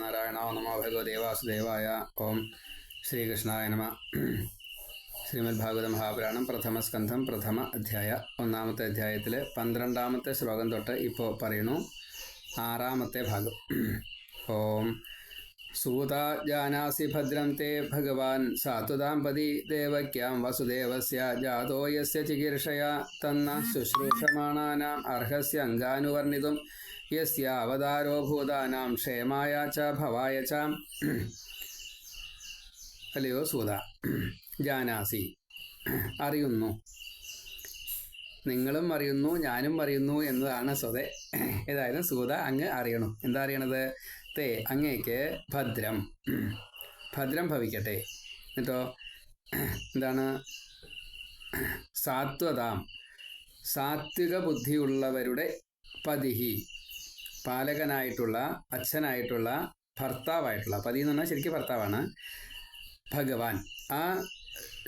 നാരായണ നമോ ഭഗവതേ വാസുദേവായ. ഓം ശ്രീകൃഷ്ണായ നമ. ശ്രീമദ് ഭാഗവത മഹാപുരാണം പ്രഥമസ്കന്ധം പ്രഥമ അധ്യായ. ഒന്നാമത്തെ അധ്യായത്തിൽ 12ാമത്തെ ശ്ലോകം തൊട്ട് ഇപ്പോൾ പറയുന്നു 6ാമത്തെ ഭാഗം. ഓം സൂത ജാനാസി ഭദ്രം തേ ഭഗവാൻ സാത്വതാംപതി ദേവക്യാം വസുദേവസ്യ ജാതോ യസ്യ ചികീർഷയാ തന്ന ശുശ്രൂഷമാണാനാം അർഹസ്യ അംഗാനുവർണിതും യസ്യ അവതാരോ ഭൂതാനാം ക്ഷേമായ ച ഭവായ ച. അല്ലയോ സൂത, ജാനാസി അറിയുന്നു, നിങ്ങളും അറിയുന്നു ഞാനും അറിയുന്നു എന്നതാണ് സ്വതേ. ഏതായാലും സൂത അങ്ങ് അറിയണം. എന്താ അറിയണത്? തേ അങ്ങേക്ക് ഭദ്രം, ഭദ്രം ഭവിക്കട്ടെ. എന്നിട്ടോ എന്താണ്? സാത്വതാം, സാത്വിക ബുദ്ധിയുള്ളവരുടെ പതിഹി, പാലകനായിട്ടുള്ള, അച്ഛനായിട്ടുള്ള, ഭർത്താവായിട്ടുള്ള, പതി എന്ന് പറഞ്ഞാൽ ശരിക്കും ഭർത്താവാണ്, ഭഗവാൻ ആ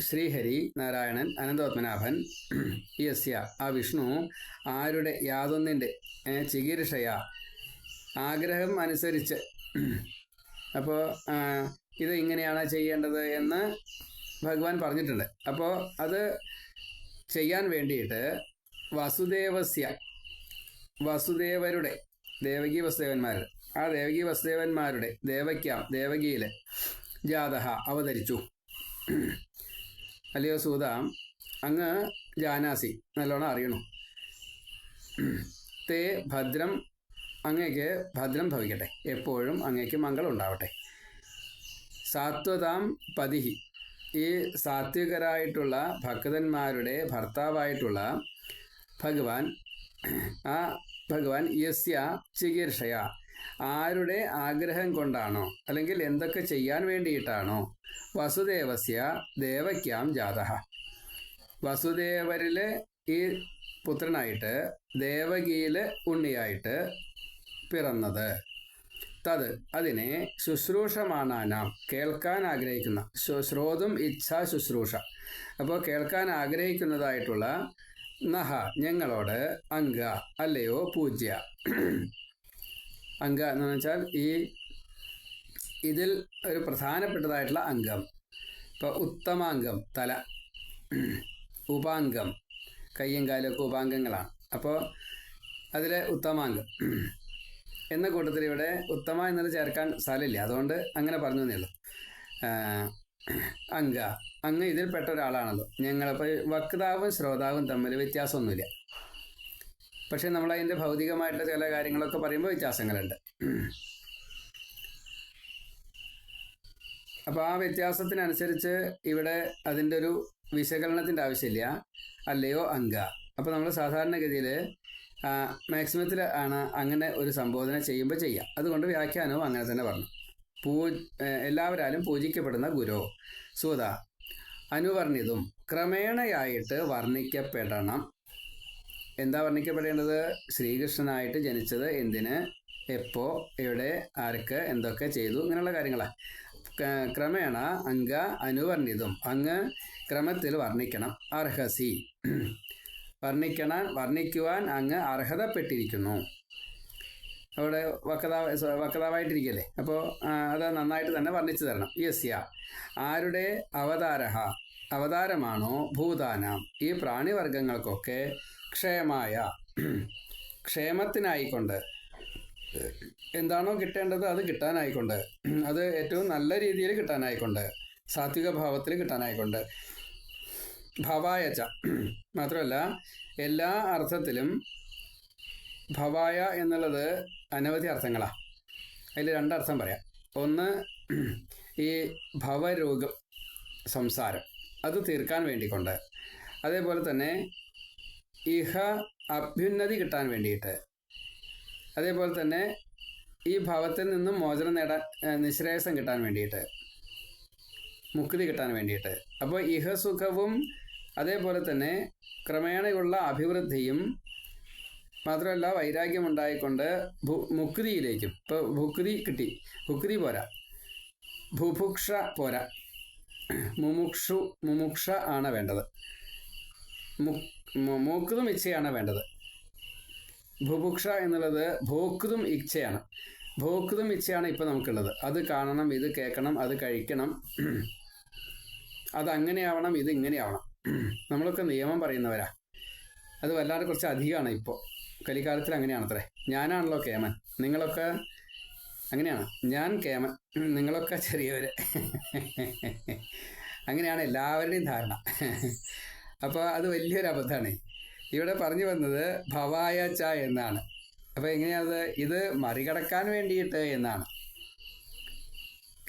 ശ്രീഹരി നാരായണൻ അനന്തപത്മനാഭൻ, യസ്യ ആ വിഷ്ണു, ആരുടെ യാതൊന്നിൻ്റെ ചികിത്സയ ആഗ്രഹം അനുസരിച്ച്. അപ്പോൾ ഇത് ഇങ്ങനെയാണ് ചെയ്യേണ്ടത് എന്ന് ഭഗവാൻ പറഞ്ഞിട്ടുണ്ട്. അപ്പോൾ അത് ചെയ്യാൻ വേണ്ടിയിട്ട് വസുദേവസ്യ, വസുദേവരുടെ, ദേവകി വസുദേവന്മാരുടെ, ആ ദേവകി വസുദേവന്മാരുടെ, ദേവയ്ക്കാം ദേവകിയിൽ ജാതഹ അവതരിച്ചു. അല്ലയോ സൂത, അങ്ങ് ജാനാസി നല്ലോണം അറിയണം. തേ ഭദ്രം, അങ്ങേക്ക് ഭദ്രം ഭവിക്കട്ടെ, എപ്പോഴും അങ്ങേക്ക് മംഗളം ഉണ്ടാവട്ടെ. സാത്വതാം പതിഹി, ഈ സാത്വികരായിട്ടുള്ള ഭക്തന്മാരുടെ ഭർത്താവായിട്ടുള്ള ഭഗവാൻ, ആ ഭഗവാൻ യസ്യ ചികീർഷയ, ആരുടെ ആഗ്രഹം കൊണ്ടാണോ അല്ലെങ്കിൽ എന്തൊക്കെ ചെയ്യാൻ വേണ്ടിയിട്ടാണോ വസുദേവസ്യ ദേവക്യാം ജാതഃ, വസുദേവരിൽ ഈ പുത്രനായിട്ട് ദേവകിയിൽ ഉണ്ണിയായിട്ട് പിറന്നത്. തത് അതിനെ ശുശ്രൂഷമാണാനാം, കേൾക്കാൻ ആഗ്രഹിക്കുന്ന, ശ്രോതും ഇച്ഛാ ശുശ്രൂഷ, അപ്പോൾ കേൾക്കാൻ ആഗ്രഹിക്കുന്നതായിട്ടുള്ള നഹ ഞങ്ങളോട്, അംഗ അല്ലയോ പൂജ്യ. അംഗ എന്ന് വെച്ചാൽ ഇതിൽ ഒരു പ്രധാനപ്പെട്ടതായിട്ടുള്ള അംഗം. ഇപ്പോൾ ഉത്തമാംഗം തല, ഉപാംഗം കയ്യും കാലൊക്കെ ഉപാംഗങ്ങളാണ്. അപ്പോൾ അതിലെ ഉത്തമാംഗം എന്ന കൂട്ടത്തിൽ ഇവിടെ ഉത്തമ എന്നത് ചേർക്കാൻ സ്ഥലമില്ല, അതുകൊണ്ട് അങ്ങനെ പറഞ്ഞു തന്നെയുള്ളൂ. അംഗ, അങ്ങ് ഇതിൽപ്പെട്ട ഒരാളാണല്ലോ. ഞങ്ങളിപ്പോൾ വക്താവും ശ്രോതാവും തമ്മിൽ വ്യത്യാസമൊന്നുമില്ല. പക്ഷെ നമ്മളതിൻ്റെ ഭൗതികമായിട്ടുള്ള ചില കാര്യങ്ങളൊക്കെ പറയുമ്പോൾ വ്യത്യാസങ്ങളുണ്ട്. അപ്പോൾ ആ വ്യത്യാസത്തിനനുസരിച്ച് ഇവിടെ അതിൻ്റെ ഒരു വിശകലനത്തിൻ്റെ ആവശ്യമില്ല. അല്ലയോ അംഗ. അപ്പോൾ നമ്മൾ സാധാരണഗതിയിൽ മാക്സിമത്തിൽ ആണ് അങ്ങനെ ഒരു സംബോധന ചെയ്യുമ്പോൾ ചെയ്യുക. അതുകൊണ്ട് വ്യാഖ്യാനവും അങ്ങനെ തന്നെ പറഞ്ഞു. എല്ലാവരാലും പൂജിക്കപ്പെടുന്ന ഗുരു സൂത, അനുവർണിതും ക്രമേണയായിട്ട് വർണ്ണിക്കപ്പെടണം. എന്താ വർണ്ണിക്കപ്പെടേണ്ടത്? ശ്രീകൃഷ്ണനായിട്ട് ജനിച്ചത് എന്തിന്, എപ്പോ, എവിടെ, ആർക്ക്, എന്തൊക്കെ ചെയ്തു, ഇങ്ങനെയുള്ള കാര്യങ്ങളാണ്. ക്രമേണ അംഗ അനുവർണിതും, അങ്ങ് ക്രമത്തിൽ വർണ്ണിക്കണം. അർഹസി, വർണ്ണിക്കുവാൻ അങ്ങ് അർഹതപ്പെട്ടിരിക്കുന്നു. അവിടെ വക്താവായിട്ടിരിക്കല്ലേ, അപ്പോൾ അത് നന്നായിട്ട് തന്നെ വർണ്ണിച്ചു തരണം. യസ്യ ആരുടെ അവതാരഹ അവതാരമാണോ ഭൂതാനാം ഈ പ്രാണിവർഗങ്ങൾക്കൊക്കെ ക്ഷേമായ ക്ഷേമത്തിനായിക്കൊണ്ട്, എന്താണോ കിട്ടേണ്ടത് അത് കിട്ടാനായിക്കൊണ്ട്, അത് ഏറ്റവും നല്ല രീതിയിൽ കിട്ടാനായിക്കൊണ്ട്, സാത്വിക ഭാവത്തിൽ കിട്ടാനായിക്കൊണ്ട്, ഭവായച്ച മാത്രമല്ല എല്ലാ അർത്ഥത്തിലും. ഭവായ എന്നുള്ളത് അനവധി അർത്ഥങ്ങളാണ്. അതിൽ രണ്ടർത്ഥം പറയാം. ഒന്ന്, ഈ ഭവരോഗം, സംസാരം, അത് തീർക്കാൻ വേണ്ടിക്കൊണ്ട്, അതേപോലെ തന്നെ ഇഹ അഭ്യുന്നതി കിട്ടാൻ വേണ്ടിയിട്ട്, അതേപോലെ തന്നെ ഈ ഭാവത്തിൽ നിന്നും മോചനം നേടാൻ, നിശ്രേയസം കിട്ടാൻ വേണ്ടിയിട്ട്, മുക്തി കിട്ടാൻ വേണ്ടിയിട്ട്. അപ്പോൾ ഇഹസുഖവും അതേപോലെ തന്നെ ക്രമേണയുള്ള അഭിവൃദ്ധിയും മാത്രമല്ല വൈരാഗ്യമുണ്ടായിക്കൊണ്ട് മുക്തിയിലേക്കും. ഇപ്പോൾ ഭുക്തി കിട്ടി, ഭുക്തി പോരാ, ബുഭുക്ഷ പോരാ, മുമുക്ഷ ആണ് വേണ്ടത്, മോക്തും ഇച്ഛയാണ് വേണ്ടത്. ബുഭുക്ഷ എന്നുള്ളത് ഭോക്തും ഇച്ഛയാണ്. ഭോക്തൃ ഇച്ഛയാണ് ഇപ്പം നമുക്കുള്ളത്. അത് കാണണം, ഇത് കേൾക്കണം, അത് കഴിക്കണം, അതങ്ങനെയാവണം, ഇത് ഇങ്ങനെയാവണം. നമ്മളൊക്കെ നിയമം പറയുന്നവരാ. അത് വല്ലാതെ കുറച്ച് അധികമാണ് ഇപ്പോൾ കലികാലത്തിൽ. അങ്ങനെയാണത്രേ. ഞാനാണല്ലോ കേമൻ, നിങ്ങളൊക്കെ അങ്ങനെയാണ്. ഞാൻ കേമൻ, നിങ്ങളൊക്കെ ചെറിയവര്. അങ്ങനെയാണ് എല്ലാവരുടെയും ധാരണ. അപ്പോൾ അത് വലിയൊരു അബദ്ധമാണ്. ഇവിടെ പറഞ്ഞു വന്നത് ഭവായ ച എന്നാണ്. അപ്പോൾ എങ്ങനെയാണത്? ഇത് മറികടക്കാൻ വേണ്ടിയിട്ട് എന്നാണ്.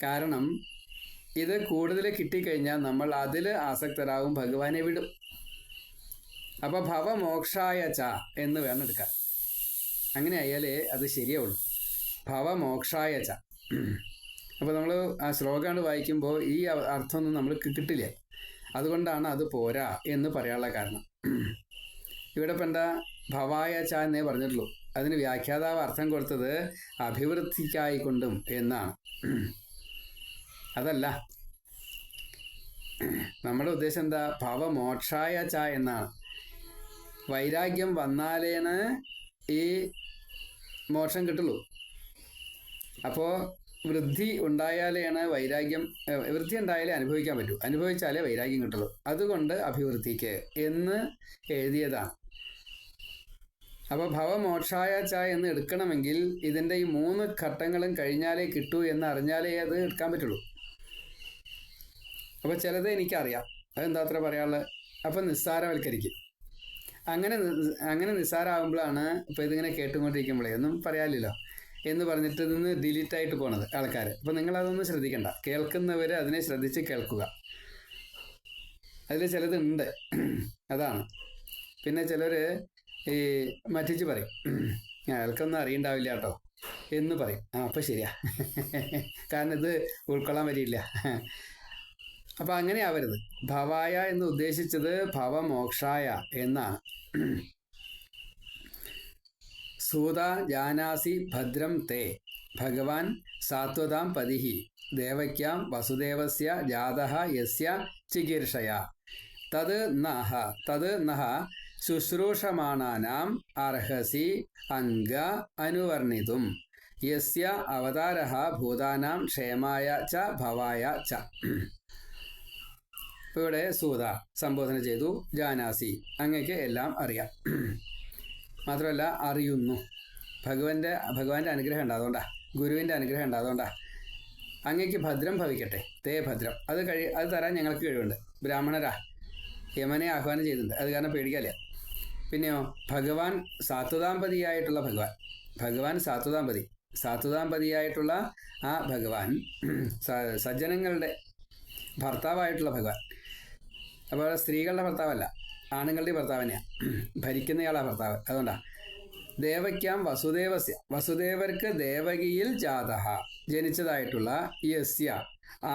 കാരണം ഇത് കൂടുതൽ കിട്ടിക്കഴിഞ്ഞാൽ നമ്മൾ അതിൽ ആസക്തരാകും, ഭഗവാനെ വിടും. അപ്പോൾ ഭവമോക്ഷായ ച എന്ന് വേണം എടുക്കാൻ. അങ്ങനെ ആയാലേ അത് ശരിയാവുള്ളൂ. ഭവമോക്ഷായ ച. അപ്പോൾ നമ്മൾ ആ ശ്ലോകമാണ് വായിക്കുമ്പോൾ ഈ അർത്ഥമൊന്നും നമ്മൾക്ക് കിട്ടില്ല. അതുകൊണ്ടാണ് അത് പോരാ എന്ന് പറയാനുള്ള കാരണം. ഇവിടെ ഇപ്പം എന്താ ഭവായ ച എന്നേ പറഞ്ഞിട്ടുള്ളൂ. അതിന് വ്യാഖ്യാതാവ് അർത്ഥം കൊടുത്തത് അഭിവൃദ്ധിക്കായിക്കൊണ്ടും എന്നാണ്. അതല്ല, നമ്മുടെ ഉദ്ദേശം എന്താ? ഭവമോക്ഷായ ച എന്നാണ്. വൈരാഗ്യം വന്നാലേണ് ഈ മോക്ഷം കിട്ടുള്ളൂ. അപ്പോൾ വൃദ്ധി ഉണ്ടായാലാണ് വൈരാഗ്യം, വൃദ്ധി ഉണ്ടായാലേ അനുഭവിക്കാൻ പറ്റൂ, അനുഭവിച്ചാലേ വൈരാഗ്യം കിട്ടുള്ളൂ. അതുകൊണ്ട് അഭിവൃദ്ധിക്ക് എന്ന് എഴുതിയതാണ്. അപ്പോൾ ഭവമോക്ഷായ ച എന്ന് എടുക്കണമെങ്കിൽ ഇതിൻ്റെ ഈ 3 ഘട്ടങ്ങളും കഴിഞ്ഞാലേ കിട്ടൂ എന്ന് അറിഞ്ഞാലേ അത് എടുക്കാൻ പറ്റുള്ളൂ. അപ്പോൾ ചിലത് എനിക്കറിയാം, അതെന്താ അത്ര പറയാനുള്ളത്? അപ്പം നിസ്സാരവൽക്കരിക്കും. അങ്ങനെ നിസ്സാരമാകുമ്പോഴാണ് ഇപ്പോൾ ഇതിങ്ങനെ കേട്ടുകൊണ്ടിരിക്കുമ്പോഴേ ഒന്നും പറയാനില്ലല്ലോ എന്ന് പറഞ്ഞിട്ട് ഇതിന്ന് ഡിലീറ്റ് ആയിട്ട് പോണത് ആൾക്കാർ. അപ്പോൾ നിങ്ങളതൊന്നും ശ്രദ്ധിക്കണ്ട. കേൾക്കുന്നവർ അതിനെ ശ്രദ്ധിച്ച് കേൾക്കുക. അതിൽ ചിലതുണ്ട്, അതാണ്. പിന്നെ ചിലർ ഈ മറ്റിച്ച് പറയും, അയാൾക്കൊന്നും അറിയണ്ടാവില്ല കേട്ടോ എന്ന് പറയും. അപ്പം ശരിയാ, കാരണം ഇത് ഉൾക്കൊള്ളാൻ പറ്റിയില്ല. അപ്പം അങ്ങനെ ആവരുത്. ഭവായ എന്ന് ഉദ്ദേശിച്ചത് ഭവമോക്ഷായ എന്നാണ്. സൂത ജാനാസി ഭദ്രം തേ ഭഗവാൻ സാത്വതാം പതിഹി ദേവക്യാം വസുദേവസ്യ ജാതഃ യസ്യ ചികീർഷയ തത് നഹ ശുശ്രൂഷമാണാനാം അർഹസി അംഗ അനുവർണിതും യസ്യ അവതാരഃ ഭൂതാനാം ക്ഷേമായ ച ഭവായ ച. ഇപ്പോൾ ഇവിടെ സൂത സംബോധന ചെയ്തു. ജാനാസി, അങ്ങക്ക് എല്ലാം അറിയാം. മാത്രമല്ല അറിയുന്നു. ഭഗവാന്റെ അനുഗ്രഹം ഉണ്ട്, അതുകൊണ്ടാ. ഗുരുവിൻ്റെ അനുഗ്രഹം ഉണ്ട്, അതുകൊണ്ടാ. അങ്ങക്ക് ഭദ്രം ഭവിക്കട്ടെ. തേ ഭദ്രം. അത് തരാൻ ഞങ്ങൾക്ക് കഴിവുണ്ട്. ബ്രാഹ്മണരാ, യമനെ ആഹ്വാനം ചെയ്തിട്ടുണ്ട്. അത് കാരണം പേടിക്കാല്ല. പിന്നെയോ ഭഗവാൻ സാത്വതാംപതിയായിട്ടുള്ള ഭഗവാൻ സാത്വതാംപതിയായിട്ടുള്ള ആ ഭഗവാൻ, സജ്ജനങ്ങളുടെ ഭർത്താവായിട്ടുള്ള ഭഗവാൻ. അപ്പോൾ സ്ത്രീകളുടെ ഭർത്താവല്ല, ആണുങ്ങളുടെ ഭർത്താവ് തന്നെയാണ്. ഭരിക്കുന്നയാളാ ഭർത്താവ്, അതുകൊണ്ടാണ്. ദേവയ്ക്കാം വസുദേവർക്ക് ദേവകിയിൽ ജാതഃ ജനിച്ചതായിട്ടുള്ള യസ്യ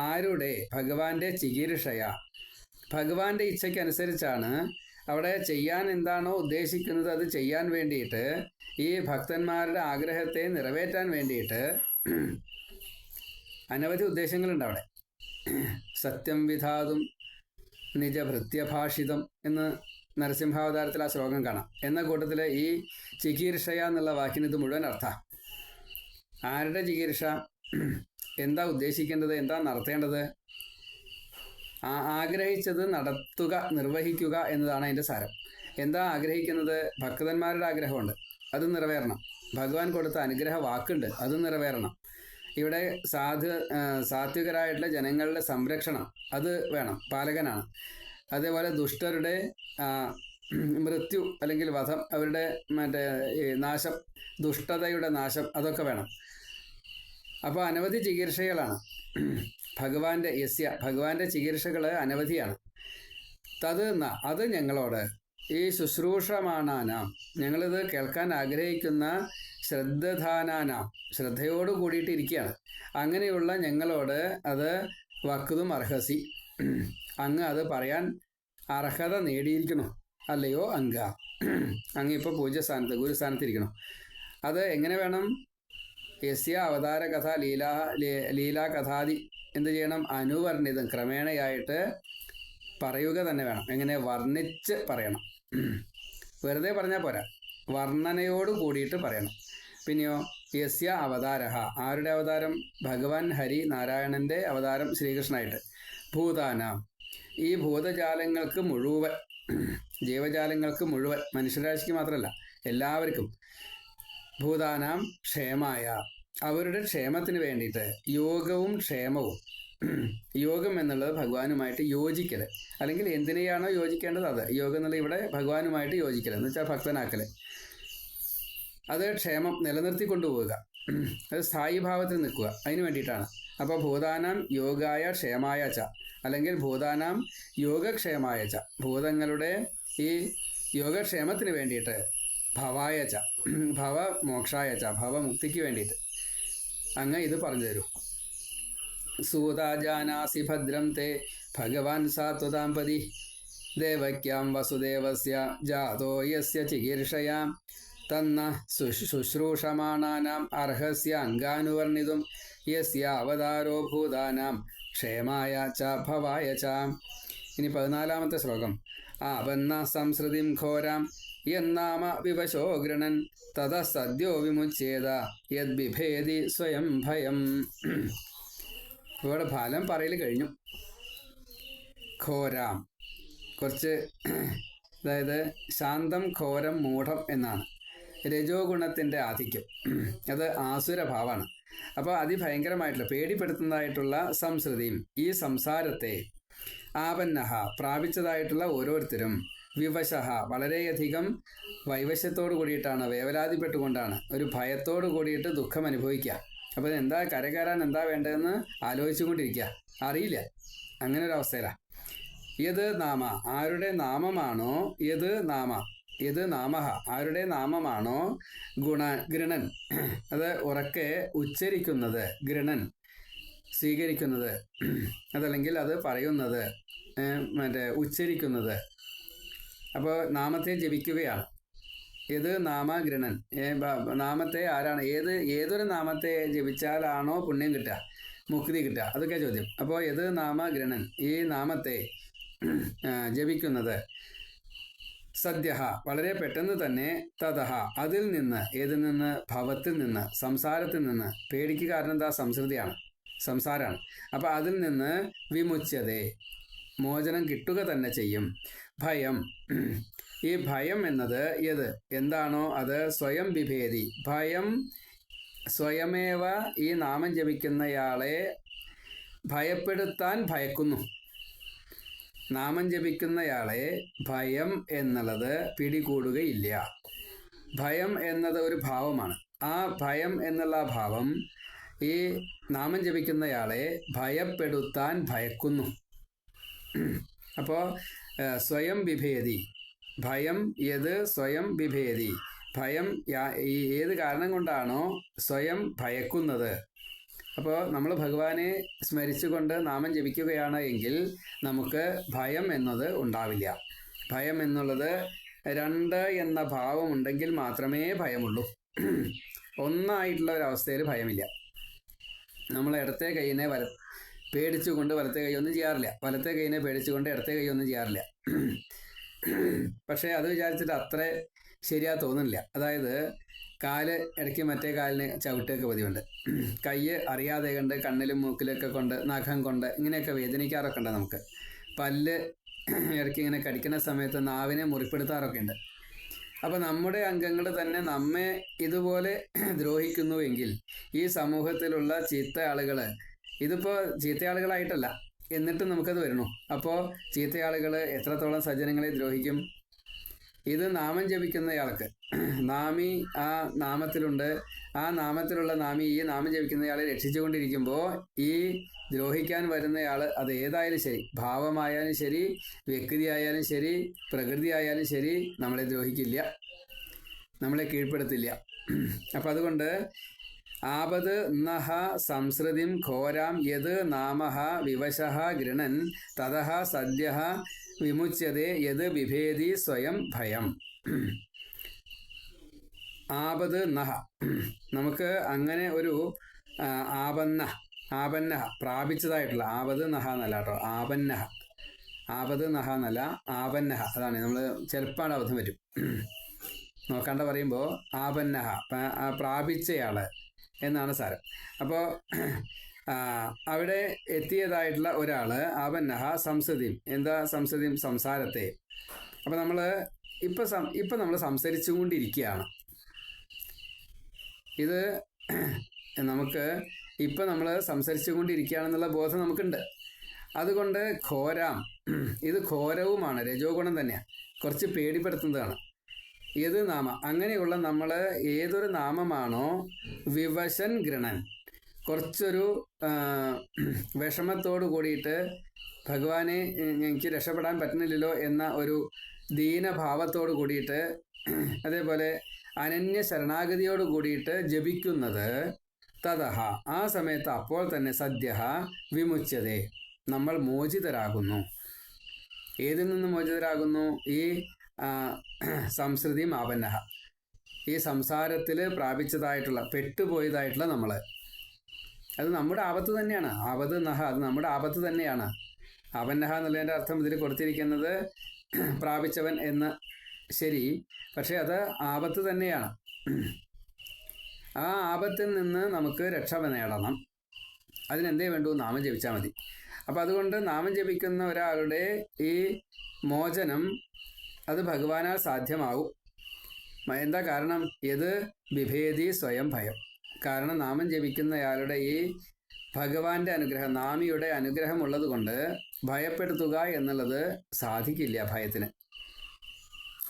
ആരുടെ ഭഗവാന്റെ ചികീർഷയ, ഭഗവാന്റെ ഇച്ഛയ്ക്കനുസരിച്ചാണ് അവിടെ ചെയ്യാൻ എന്താണോ ഉദ്ദേശിക്കുന്നത് അത് ചെയ്യാൻ വേണ്ടിയിട്ട്, ഈ ഭക്തന്മാരുടെ ആഗ്രഹത്തെ നിറവേറ്റാൻ വേണ്ടിയിട്ട് അനവധി ഉദ്ദേശങ്ങളുണ്ട് അവിടെ. സത്യം വിധാതും നിജഭൃത്യഭാഷിതം എന്ന് നരസിംഹാവതാരത്തിൽ ആ ശ്ലോകം കാണാം. എന്ന കൂട്ടത്തിൽ ഈ ചികീർഷയ എന്നുള്ള വാക്കിന് ഇത് മുഴുവൻ അർത്ഥം. ആരുടെ ചികീർഷ? എന്താ ഉദ്ദേശിക്കേണ്ടത്? എന്താ നടത്തേണ്ടത്? ആഗ്രഹിച്ചത് നടത്തുക, നിർവഹിക്കുക എന്നതാണ് അതിൻ്റെ സാരം. എന്താ ആഗ്രഹിക്കുന്നത്? ഭക്തന്മാരുടെ ആഗ്രഹമുണ്ട്, അത് നിറവേറണം. ഭഗവാൻ കൊടുത്ത അനുഗ്രഹ വാക്കുണ്ട്, അത് നിറവേറണം. ഇവിടെ സാത്വികരായിട്ടുള്ള ജനങ്ങളുടെ സംരക്ഷണം അത് വേണം, പാലകനാണ്. അതേപോലെ ദുഷ്ടരുടെ മൃത്യു അല്ലെങ്കിൽ വധം, അവരുടെ നാശം, ദുഷ്ടതയുടെ നാശം, അതൊക്കെ വേണം. അപ്പോൾ അനവധി ചികിത്സകളാണ് ഭഗവാന്റെ ചികിത്സകൾ അനവധിയാണ്. അത് ഞങ്ങളോട് ഈ ശുശ്രൂഷമാണാനാം, ഞങ്ങളിത് കേൾക്കാൻ ആഗ്രഹിക്കുന്ന ശ്രദ്ധധാനാനാം, ശ്രദ്ധയോട് കൂടിയിട്ടിരിക്കുകയാണ്. അങ്ങനെയുള്ള ഞങ്ങളോട് അത് വക്തും അർഹസി, അങ്ങ് അത് പറയാൻ അർഹത നേടിയിരിക്കണോ അല്ലയോ അങ്ങ് ഇപ്പോൾ പൂജ്യസ്ഥാനത്ത് ഗുരുസ്ഥാനത്തിരിക്കണം. അത് എങ്ങനെ വേണം? യസ്യ അവതാര കഥ ലീലാകഥാദി എന്ത് ചെയ്യണം? അനുവർണിതം, ക്രമേണയായിട്ട് പറയുക തന്നെ വേണം. എങ്ങനെ? വർണ്ണിച്ച് പറയണം. വെറുതെ പറഞ്ഞാൽ പോരാ, വർണ്ണനയോട് കൂടിയിട്ട് പറയണം. പിന്നെയോ യസ്യ അവതാരഃ, ആരുടെ അവതാരം? ഭഗവാൻ ഹരി നാരായണന്റെ അവതാരം ശ്രീകൃഷ്ണനായിട്ട്. ഭൂതാനാം, ഈ ഭൂതജാലങ്ങൾക്ക് മുഴുവൻ, ജീവജാലങ്ങൾക്ക് മുഴുവൻ, മനുഷ്യരാശിക്ക് മാത്രമല്ല എല്ലാവർക്കും, ഭൂതാനാം ക്ഷേമായ, അവരുടെ ക്ഷേമത്തിന് വേണ്ടിയിട്ട്, യോഗവും ക്ഷേമവും. യോഗം എന്നുള്ളത് ഭഗവാനുമായിട്ട് യോജിക്കൽ, അല്ലെങ്കിൽ എന്തിനെയാണോ യോജിക്കേണ്ടത് അത്. യോഗം എന്നുള്ളത് ഇവിടെ ഭഗവാനുമായിട്ട് യോജിക്കൽ എന്ന് വെച്ചാൽ ഭക്തനാക്കൽ. അത് ക്ഷേമം നിലനിർത്തി കൊണ്ടുപോവുക, അത് സ്ഥായി ഭാവത്തിൽ നിൽക്കുക, അതിന് വേണ്ടിയിട്ടാണ്. അപ്പോൾ ഭൂതാനാം യോഗായ ക്ഷേമായ ച, അല്ലെങ്കിൽ ഭൂതാനാം യോഗക്ഷേമായ ച, ഭൂതങ്ങളുടെ ഈ യോഗക്ഷേമത്തിന് വേണ്ടിയിട്ട്, ഭവായ ച, ഭവമോക്ഷായ ച, ഭവമുക്തിക്ക് വേണ്ടിയിട്ട് അങ്ങ് ഇത് പറഞ്ഞു തരൂ. സൂതാജാനാസി ഭദ്രം തേ ഭഗവാൻ സാത്വതാംപതി ദേവക്യാം വസുദേവസ്യ ജാതോ യസ്യ ചികീർഷയാം തന്ന ശുശ്രൂഷമാണാനാം അർഹസ്യ അംഗാനുവർണിതും യസ്യ അവതാരോ ഭൂതാനാം ക്ഷേമായ ച ഭവായ ച. ഇനി 14-ാമത്തെ ശ്ലോകം. ആപന്ന സംസൃതിം ഘോരാം യന്നാമ വിവശോ ഗൃണൻ തത സദ്യോ വിമുച്യേത യദ്ബിഭേദി സ്വയം ഭയം. ഇവിടെ ഫലം പറയൽ കഴിഞ്ഞു. ഘോരാം, കുറച്ച്, അതായത് ശാന്തം ഘോരം മൂഢം എന്നാണ്. രജോ ഗുണത്തിൻ്റെ ആധിക്യം, അത് ആസുരഭാവമാണ്. അപ്പോൾ അതിഭയങ്കരമായിട്ടുള്ള പേടിപ്പെടുത്തുന്നതായിട്ടുള്ള സംസൃതിയും, ഈ സംസാരത്തെ, ആപന്നഹ, പ്രാപിച്ചതായിട്ടുള്ള ഓരോരുത്തരും, വിവശഹ, വളരെയധികം വൈവശത്തോടു കൂടിയിട്ടാണ്, വേവലാതിപ്പെട്ടുകൊണ്ടാണ്, ഒരു ഭയത്തോടു കൂടിയിട്ട് ദുഃഖം അനുഭവിക്കുക. അപ്പോൾ എന്താ കരകയറാൻ എന്താ വേണ്ടതെന്ന് ആലോചിച്ചുകൊണ്ടിരിക്കുക, അറിയില്ല, അങ്ങനെ ഒരു അവസ്ഥയിലാണ്. യത് നാമ, ആരുടെ നാമമാണോ, യത് നാമ, യത് നാമഹ, ആരുടെ നാമമാണോ, ഗൃണൻ, അത് ഉറക്കെ ഉച്ചരിക്കുന്നത്, ഗൃണൻ സ്വീകരിക്കുന്നത്, അതല്ലെങ്കിൽ അത് പറയുന്നത്, ഉച്ചരിക്കുന്നത്. അപ്പോൾ നാമത്തെ ജപിക്കുകയാണ്. ഏത് നാമഗൃണൻ, നാമത്തെ ആരാണ്, ഏതൊരു നാമത്തെ ജപിച്ചാലാണോ പുണ്യം കിട്ടുക, മുക്തി കിട്ടുക, അതൊക്കെ ചോദ്യം. അപ്പോൾ ഏത് നാമഗൃണൻ, ഈ നാമത്തെ ജപിക്കുന്നത്, സദ്യ, വളരെ പെട്ടെന്ന് തന്നെ, തതഹ, അതിൽ നിന്ന്, ഏതിൽ നിന്ന്, ഭവത്തിൽ നിന്ന്, സംസാരത്തിൽ നിന്ന്. പേടിക്ക് കാരണം എന്താ? സംസൃതിയാണ്, സംസാരമാണ്. അപ്പോൾ അതിൽ നിന്ന് വിമുച്യതേ, മോചനം കിട്ടുക തന്നെ ചെയ്യും. ഭയം, ഈ ഭയം എന്നത് ഏത് എന്താണോ അത് സ്വയം വിഭേദി, ഭയം സ്വയമേവ ഈ നാമം ജപിക്കുന്നയാളെ ഭയപ്പെടുത്താൻ ഭയക്കുന്നു. നാമം ജപിക്കുന്നയാളെ ഭയം എന്നുള്ളത് പിടികൂടുകയില്ല. ഭയം എന്നത് ഒരു ഭാവമാണ്. ആ ഭയം എന്നുള്ള ഭാവം ഈ നാമം ജപിക്കുന്നയാളെ ഭയപ്പെടുത്താൻ ഭയക്കുന്നു. അപ്പോൾ സ്വയം വിഭേദി, ഭയം ഏത് സ്വയം വിഭേദി, ഭയം ഏത് കാരണം കൊണ്ടാണോ സ്വയം ഭയക്കുന്നത്. അപ്പോൾ നമ്മൾ ഭഗവാനെ സ്മരിച്ചുകൊണ്ട് നാമം ജപിക്കുകയാണ് എങ്കിൽ നമുക്ക് ഭയം എന്നത് ഉണ്ടാവില്ല. ഭയം എന്നുള്ളത് 2 എന്ന ഭാവം ഉണ്ടെങ്കിൽ മാത്രമേ ഭയമുള്ളൂ. ഒന്നായിട്ടുള്ള ഒരവസ്ഥയിൽ ഭയമില്ല. നമ്മൾ ഇടത്തെ കൈയിനെ പേടിച്ചുകൊണ്ട് വലത്തെ കൈ ഒന്നും ചെയ്യാറില്ല, വലത്തെ കൈയിനെ പേടിച്ചുകൊണ്ട് ഇടത്തെ കൈ ഒന്നും ചെയ്യാറില്ല. പക്ഷേ അത് വിചാരിച്ചിട്ട് അത്ര ശരിയാ തോന്നുന്നില്ല. അതായത് കാല് ഇടയ്ക്ക് മറ്റേ കാലിന് ചവിട്ടൊക്കെ പതിവുണ്ട്. കൈ അറിയാതെ കൊണ്ട് കണ്ണിലും മൂക്കിലൊക്കെ കൊണ്ട് നഖം കൊണ്ട് ഇങ്ങനെയൊക്കെ വേദനിക്കാറൊക്കെ ഉണ്ട്. നമുക്ക് പല്ല് ഇടയ്ക്ക് ഇങ്ങനെ കടിക്കുന്ന സമയത്ത് നാവിനെ മുറിപ്പെടുത്താറൊക്കെ ഉണ്ട്. അപ്പോൾ നമ്മുടെ അംഗങ്ങൾ തന്നെ നമ്മെ ഇതുപോലെ ദ്രോഹിക്കുന്നുവെങ്കിൽ ഈ സമൂഹത്തിലുള്ള ചീത്ത ആളുകൾ, ഇതിപ്പോൾ ചീത്തയാളുകളായിട്ടല്ല, എന്നിട്ടും നമുക്കത് വരണു. അപ്പോൾ ചീത്തയാളുകൾ എത്രത്തോളം സജ്ജനങ്ങളെ ദ്രോഹിക്കും? ഇത് നാമം ജപിക്കുന്നയാൾക്ക്, നാമി ആ നാമത്തിലുണ്ട്, ആ നാമത്തിലുള്ള നാമി ഈ നാമം ജപിക്കുന്നയാളെ രക്ഷിച്ചുകൊണ്ടിരിക്കുമ്പോൾ ഈ ദ്രോഹിക്കാൻ വരുന്നയാൾ അത് ഏതായാലും ശരി, ഭാവമായാലും ശരി, വ്യക്തി ആയാലും ശരി, പ്രകൃതി ആയാലും ശരി, നമ്മളെ ദ്രോഹിക്കില്ല, നമ്മളെ കീഴ്പ്പെടുത്തില്ല. അപ്പം അതുകൊണ്ട് ആപത് നഹ സംസൃതിം ഘോരാം യത് നാമഹ വിവശഃ ഗൃണൻ തതഃ സദ്യഃ വിമുച്യതേ യത് വിഭേദി സ്വയം ഭയം. ആപത് നഹ, നമുക്ക് അങ്ങനെ ഒരു ആപന്ന പ്രാപിച്ചതായിട്ടുള്ള, ആപത് നഹ എന്നല്ല കേട്ടോ, ആപത് നഹ എന്നല്ല, ആപന്നഹ. അതാണ് നമ്മൾ ചിലപ്പോൾ അബദ്ധം വരും, നോക്കാണ്ട് പറയുമ്പോൾ ആപന്നഹ പ്രാപിച്ചയാള്, എന്നാണ് സാരം. അപ്പോൾ അവിടെ എത്തിയതായിട്ടുള്ള ഒരാൾ അവന്നഹ സംസതിയും, എന്താ സംസതിയും? സംസാരത്തെ. അപ്പം നമ്മൾ ഇപ്പം നമ്മൾ സംസാരിച്ചുകൊണ്ടിരിക്കുകയാണ്. ഇത് നമുക്ക് ഇപ്പം നമ്മൾ സംസാരിച്ചുകൊണ്ടിരിക്കുകയാണെന്നുള്ള ബോധം നമുക്കുണ്ട്. അതുകൊണ്ട് ഘോരാം, ഇത് ഘോരവുമാണ്, രജോ ഗുണം തന്നെയാണ്, കുറച്ച് പേടിപ്പെടുത്തുന്നതാണ്. ഏത് നാമ, അങ്ങനെയുള്ള നമ്മൾ ഏതൊരു നാമമാണോ വിവശൻ ഗൃണൻ, കുറച്ചൊരു വിഷമത്തോട് കൂടിയിട്ട് ഭഗവാനെ എനിക്ക് രക്ഷപ്പെടാൻ പറ്റുന്നില്ലല്ലോ എന്ന ഒരു ദീനഭാവത്തോട് കൂടിയിട്ട്, അതേപോലെ അനന്യ ശരണാഗതിയോട് കൂടിയിട്ട് ജപിക്കുന്നത്, തതഹ ആ സമയത്ത് അപ്പോൾ തന്നെ സദ്യ വിമുച്യതേ, നമ്മൾ മോചിതരാകുന്നു. ഏതിൽ നിന്ന് മോചിതരാകുന്നു? ഈ സംസൃതി ആപന്നഹ, ഈ സംസാരത്തിൽ പ്രാപിച്ചതായിട്ടുള്ള, പെട്ടുപോയതായിട്ടുള്ള നമ്മൾ, അത് നമ്മുടെ ആപത്ത് തന്നെയാണ്. ആപത്ത് നഹ, അത് നമ്മുടെ ആപത്ത് തന്നെയാണ്. ആപന്നഹ എന്നുള്ളതിൻ്റെ അർത്ഥം ഇതിൽ കൊടുത്തിരിക്കുന്നത് പ്രാപിച്ചവൻ എന്ന്, ശരി, പക്ഷേ അത് ആപത്ത് തന്നെയാണ്. ആ ആപത്തിൽ നിന്ന് നമുക്ക് രക്ഷ നേടണം. അതിനെന്തേ വേണ്ടൂ? നാമം ജപിച്ചാൽ മതി. അപ്പം അതുകൊണ്ട് നാമം ജപിക്കുന്ന ഒരാളുടെ ഈ മോചനം അത് ഭഗവാനാൽ സാധ്യമാവും. എന്താ കാരണം? ഇത് വിഭേദി സ്വയം ഭയം. കാരണം നാമം ജപിക്കുന്നയാളുടെ ഈ ഭഗവാന്റെ അനുഗ്രഹം, നാമിയുടെ അനുഗ്രഹം ഉള്ളത് കൊണ്ട് ഭയപ്പെടുത്തുക എന്നുള്ളത് സാധിക്കില്ല ഭയത്തിന്.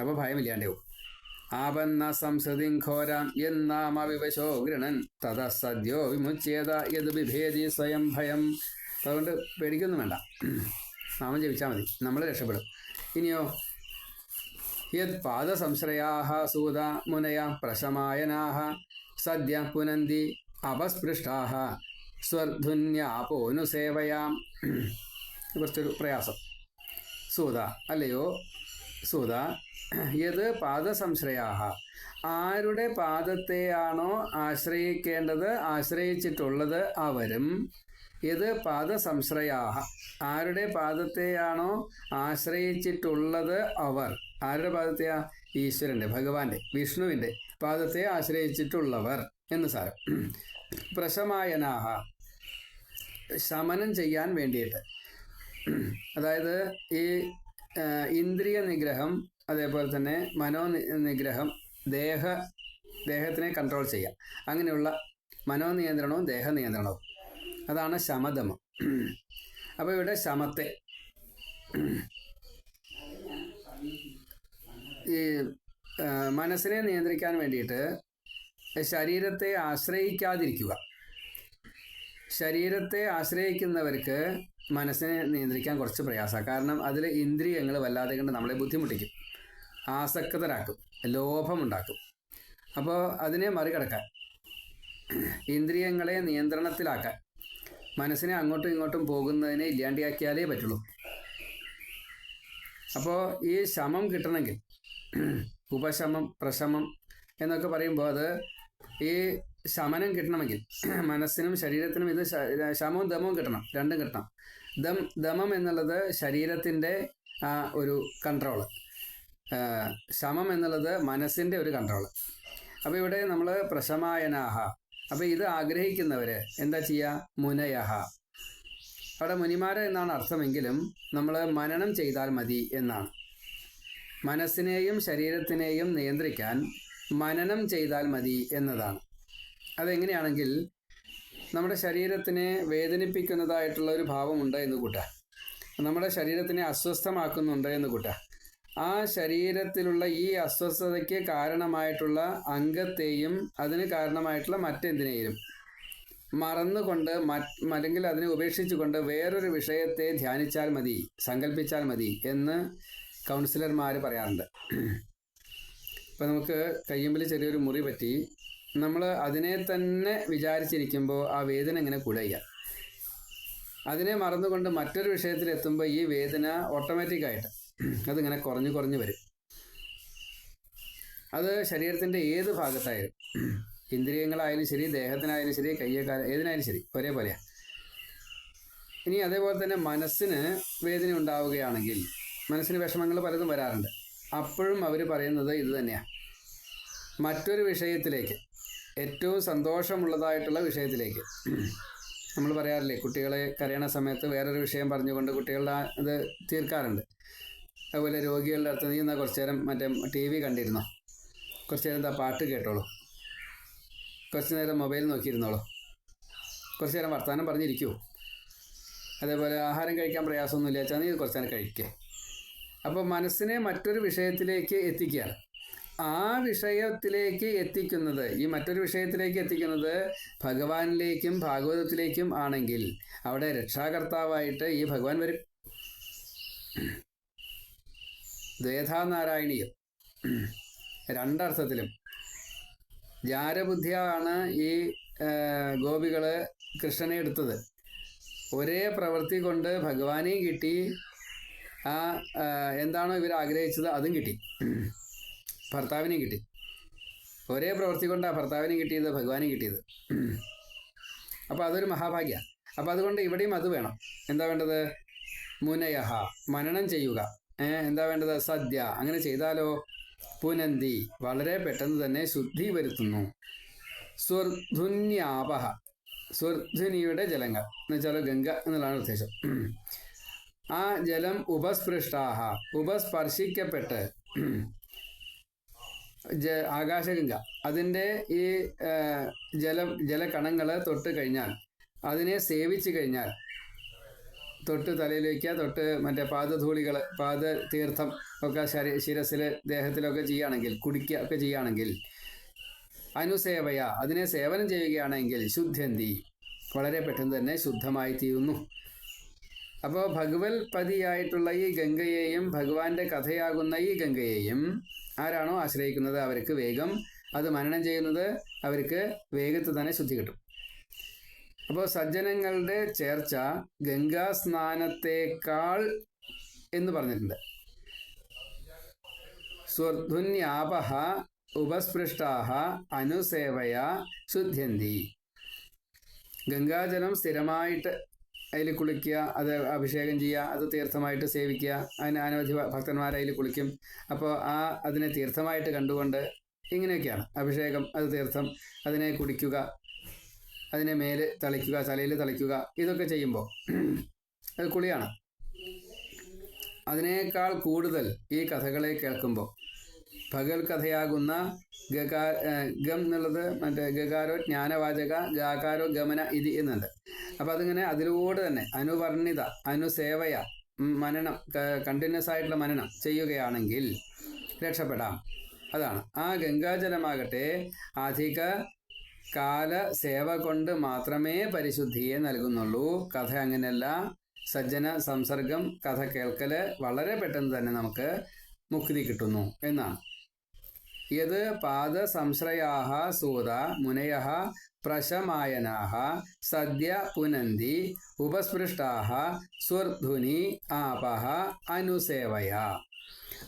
അപ്പോൾ ഭയമില്ലാണ്ടാവും. ആപന്ന സംസൃതി ഘോരാം എന്നാമ വിവശോ ഗൃണൻ തത സദ്യോ വിമുച്യേത യത് വിഭേദി സ്വയം ഭയം. അതുകൊണ്ട് പേടിക്കൊന്നും വേണ്ട, നാമം ജപിച്ചാൽ മതി, നമ്മൾ രക്ഷപ്പെടും. ഇനിയോ, യത് പാദസംശ്രയാഹ സൂത മുനയ പ്രശമായനാഹ സദ്യ പുനന്തി അപസ്പൃഷ്ടാഹ സ്വർധുന്യാപോനുസേവയാം. കുറച്ചൊരു പ്രയാസം. സൂത, അല്ലയോ സൂത, യത് പാദസംശ്രയാഹ, ആരുടെ പാദത്തെയാണോ ആശ്രയിക്കേണ്ടത്, ആശ്രയിച്ചിട്ടുള്ളത് അവരും, യത് പാദസംശ്രയാഹ, ആരുടെ പാദത്തെയാണോ ആശ്രയിച്ചിട്ടുള്ളത് അവർ, ആരുടെ പാദത്തെയാ? ഈശ്വരൻ്റെ, ഭഗവാന്റെ, വിഷ്ണുവിൻ്റെ പാദത്തെ ആശ്രയിച്ചിട്ടുള്ളവർ എന്ന് സാരം. പ്രശമായനാഹ, ശമനം ചെയ്യാൻ വേണ്ടിയിട്ട്, അതായത് ഈ ഇന്ദ്രിയ നിഗ്രഹം, അതേപോലെ തന്നെ മനോനിഗ്രഹം, ദേഹത്തിനെ കൺട്രോൾ ചെയ്യാം, അങ്ങനെയുള്ള മനോനിയന്ത്രണവും ദേഹനിയന്ത്രണവും, അതാണ് ശമദമം. അപ്പോൾ ഇവിടെ ശമത്തെ, ഈ മനസ്സിനെ നിയന്ത്രിക്കാൻ വേണ്ടിയിട്ട് ശരീരത്തെ ആശ്രയിക്കാതിരിക്കുക. ശരീരത്തെ ആശ്രയിക്കുന്നവർക്ക് മനസ്സിനെ നിയന്ത്രിക്കാൻ കുറച്ച് പ്രയാസമാണ്. കാരണം അതിൽ ഇന്ദ്രിയങ്ങൾ വല്ലാതെ കൊണ്ട് നമ്മളെ ബുദ്ധിമുട്ടിക്കും, ആസക്തരാക്കും, ലോഭമുണ്ടാക്കും. അപ്പോൾ അതിനെ മറികടക്കാൻ, ഇന്ദ്രിയങ്ങളെ നിയന്ത്രണത്തിലാക്കാൻ, മനസ്സിനെ അങ്ങോട്ടും ഇങ്ങോട്ടും പോകുന്നതിനെ ഇല്ലാണ്ടിയാക്കിയാലേ പറ്റുള്ളൂ. അപ്പോൾ ഈ ശമം കിട്ടണമെങ്കിൽ, ഉപശമം, പ്രശമം എന്നൊക്കെ പറയുമ്പോൾ അത് ഈ ശമനം കിട്ടണമെങ്കിൽ മനസ്സിനും ശരീരത്തിനും ഇത് ശമവും ദമവും കിട്ടണം, രണ്ടും കിട്ടണം. ദമം എന്നുള്ളത് ശരീരത്തിൻ്റെ ഒരു കൺട്രോള്, ശമം എന്നുള്ളത് മനസ്സിൻ്റെ ഒരു കൺട്രോള്. അപ്പോൾ ഇവിടെ നമ്മൾ പ്രശമായനാഹ, അപ്പോൾ ഇത് ആഗ്രഹിക്കുന്നവർ എന്താ ചെയ്യുക? മുനയഹ, അവിടെ മുനിമാര എന്നാണ് അർത്ഥമെങ്കിലും നമ്മൾ മനനം ചെയ്താൽ മതി എന്നാണ്. മനസ്സിനെയും ശരീരത്തിനെയും നിയന്ത്രിക്കാൻ മനനം ചെയ്താൽ മതി എന്നതാണ്. അതെങ്ങനെയാണെങ്കിൽ, നമ്മുടെ ശരീരത്തിനെ വേദനിപ്പിക്കുന്നതായിട്ടുള്ള ഒരു ഭാവമുണ്ട് എന്ന് കൂട്ടാം, നമ്മുടെ ശരീരത്തിനെ അസ്വസ്ഥമാക്കുന്നുണ്ട് എന്ന് കൂട്ടാം. ആ ശരീരത്തിലുള്ള ഈ അസ്വസ്ഥതയ്ക്ക് കാരണമായിട്ടുള്ള അംഗത്തെയും അതിന് കാരണമായിട്ടുള്ള മറ്റെന്തിനേയും മറന്നുകൊണ്ട്, അല്ലെങ്കിൽ അതിനെ ഉപേക്ഷിച്ചുകൊണ്ട് വേറൊരു വിഷയത്തെ ധ്യാനിച്ചാൽ മതി, സങ്കല്പിച്ചാൽ മതി എന്ന് കൗൺസിലർമാർ പറയാറുണ്ട്. ഇപ്പം നമുക്ക് കയ്യുമ്പിൽ ചെറിയൊരു മുറി പറ്റി, നമ്മൾ അതിനെ തന്നെ വിചാരിച്ചിരിക്കുമ്പോൾ ആ വേദന ഇങ്ങനെ കൂടുക. അതിനെ മറന്നുകൊണ്ട് മറ്റൊരു വിഷയത്തിലെത്തുമ്പോൾ ഈ വേദന ഓട്ടോമാറ്റിക്കായിട്ട് അതിങ്ങനെ കുറഞ്ഞു കുറഞ്ഞു വരും. അത് ശരീരത്തിൻ്റെ ഏത് ഭാഗത്തായാലും, ഇന്ദ്രിയങ്ങളായാലും ശരി, ദേഹത്തിനായാലും ശരി, കയ്യേക്കാലും ഏതിനായാലും ശരി, ഒരേപോലെയാണ്. ഇനി അതേപോലെ തന്നെ മനസ്സിന് വേദന ഉണ്ടാവുകയാണെങ്കിൽ, മനസ്സിന് വിഷമങ്ങൾ പലതും വരാറുണ്ട്, അപ്പോഴും അവർ പറയുന്നത് ഇത് തന്നെയാണ്. മറ്റൊരു വിഷയത്തിലേക്ക്, ഏറ്റവും സന്തോഷമുള്ളതായിട്ടുള്ള വിഷയത്തിലേക്ക്. നമ്മൾ പറയാറില്ലേ, കുട്ടികളെ കരയണ സമയത്ത് വേറൊരു വിഷയം പറഞ്ഞുകൊണ്ട് കുട്ടികളുടെ ഇത് തീർക്കാറുണ്ട്. അതുപോലെ രോഗികളുടെ അടുത്ത് നീ എന്നാൽ കുറച്ചു നേരം മറ്റേ TV കണ്ടിരുന്നോ, കുറച്ചു നേരം എന്താ പാട്ട് കേട്ടോളൂ, കുറച്ചു നേരം മൊബൈൽ നോക്കിയിരുന്നോളൂ, കുറച്ചു നേരം വർത്തമാനം പറഞ്ഞിരിക്കൂ. അതേപോലെ ആഹാരം കഴിക്കാൻ പ്രയാസമൊന്നുമില്ല വെച്ചാൽ നീ കുറച്ചു നേരം കഴിക്കുക. അപ്പോൾ മനസ്സിനെ മറ്റൊരു വിഷയത്തിലേക്ക് എത്തിക്കുകയാണ്. ആ വിഷയത്തിലേക്ക് എത്തിക്കുന്നത്, ഈ മറ്റൊരു വിഷയത്തിലേക്ക് എത്തിക്കുന്നത് ഭഗവാനിലേക്കും ഭാഗവതത്തിലേക്കും ആണെങ്കിൽ അവിടെ രക്ഷാകർത്താവായിട്ട് ഈ ഭഗവാൻ വരും. ദ്വേധാനാരായണീയം, രണ്ടർത്ഥത്തിലും. ജാരബുദ്ധിയാണ് ഈ ഗോപികള് കൃഷ്ണനെ എടുത്തത്. ഒരേ പ്രവൃത്തി കൊണ്ട് ഭഗവാനെയും കിട്ടി, ആ എന്താണോ ഇവർ ആഗ്രഹിച്ചത് അതും കിട്ടി, ഭർത്താവിനെയും കിട്ടി. ഒരേ പ്രവൃത്തി കൊണ്ടാണ് ഭർത്താവിനെയും കിട്ടിയത്, ഭഗവാനെയും കിട്ടിയത്. അപ്പോൾ അതൊരു മഹാഭാഗ്യ. അപ്പോൾ അതുകൊണ്ട് ഇവിടെയും അത് വേണം. എന്താ വേണ്ടത്? മുനയഹ, മനനം ചെയ്യുക. എന്താ വേണ്ടത്? സദ്യ. അങ്ങനെ ചെയ്താലോ പുനന്തി, വളരെ പെട്ടെന്ന് തന്നെ ശുദ്ധി വരുത്തുന്നു. സ്വർധുന്യാപഹ, സ്വർധുനിയുടെ ജലങ്ങൾ എന്ന് വെച്ചാൽ ഗംഗ എന്നുള്ളതാണ് ഉദ്ദേശം. ആ ജലം ഉപസ്പൃഷ്ടാഹ, ഉപസ്പർശിക്കപ്പെട്ട്, ആകാശഗംഗ അതിൻ്റെ ഈ ജലകണങ്ങൾ തൊട്ട് കഴിഞ്ഞാൽ, അതിനെ സേവിച്ചു കഴിഞ്ഞാൽ, തൊട്ട് തലയിൽ വയ്ക്കുക, തൊട്ട് മറ്റേ പാദധൂളികൾ, പാദതീർത്ഥം ഒക്കെ ശിരസിൽ ദേഹത്തിലൊക്കെ ചെയ്യുകയാണെങ്കിൽ, കുടിക്കുക ഒക്കെ ചെയ്യുകയാണെങ്കിൽ, അനുസേവയ അതിനെ സേവനം ചെയ്യുകയാണെങ്കിൽ ശുദ്ധ്യന്തി, വളരെ പെട്ടെന്ന് തന്നെ ശുദ്ധമായി തീരുന്നു. അപ്പോൾ ഭഗവത് പതിയായിട്ടുള്ള ഈ ഗംഗയെയും ഭഗവാന്റെ കഥയാകുന്ന ഈ ഗംഗയെയും ആരാണോ ആശ്രയിക്കുന്നത് അവർക്ക് വേഗം അത് മനനം ചെയ്യുന്നത്, അവർക്ക് വേഗത്തിൽ തന്നെ ശുദ്ധി കിട്ടും. അപ്പോൾ സജ്ജനങ്ങളുടെ ചേർച്ച ഗംഗാ സ്നാനത്തേക്കാൾ എന്ന് പറഞ്ഞിട്ടുണ്ട്. സ്വർധുന്യാപഹ ഉപസ്പൃഷ്ടാഹ അനുസേവയ ശുദ്ധ്യന്തി. ഗംഗാജലം സ്ഥിരമായിട്ട് അതിൽ കുളിക്കുക, അത് അഭിഷേകം ചെയ്യുക, അത് തീർത്ഥമായിട്ട് സേവിക്കുക. അതിന് അനവധി ഭക്തന്മാർ അതിൽ കുളിക്കും. അപ്പോൾ അതിനെ തീർത്ഥമായിട്ട് കണ്ടുകൊണ്ട് ഇങ്ങനെയൊക്കെയാണ് അഭിഷേകം, അത് തീർത്ഥം, അതിനെ കുടിക്കുക, അതിനെ മേല് തളിക്കുക, തലയിൽ തളിക്കുക, ഇതൊക്കെ ചെയ്യുമ്പോൾ അത് കുളിയാണ്. അതിനേക്കാൾ കൂടുതൽ ഈ കഥകളെ കേൾക്കുമ്പോൾ ഭഗവത് കഥയാകുന്ന ഗം എന്നുള്ളത് മറ്റേ ഗകാരോ ജ്ഞാനവാചക, ഗാകാരോ ഗമന ഇതി എന്നുണ്ട്. അപ്പം അതിങ്ങനെ അതിലൂടെ തന്നെ അനുവർണിത, അനുസേവയ, മനനം, കണ്ടിന്യൂസ് ആയിട്ടുള്ള മനനം ചെയ്യുകയാണെങ്കിൽ രക്ഷപ്പെടാം. അതാണ്. ആ ഗംഗാജലമാകട്ടെ അധിക കാല സേവ കൊണ്ട് മാത്രമേ പരിശുദ്ധിയെ നൽകുന്നുള്ളൂ. കഥ അങ്ങനെയല്ല. സജ്ജന സംസർഗം, കഥ കേൾക്കല് വളരെ പെട്ടെന്ന് തന്നെ നമുക്ക് മുക്തി കിട്ടുന്നു എന്നാണ്. യത് പാദ സംശ്രയാഹ സൂത മുനയഃ പ്രശമായനാഹ സദ്യ പുനന്തി ഉപസ്പൃഷ്ടാഹ സ്വർധുനി ആപഹ അനുസേവയ.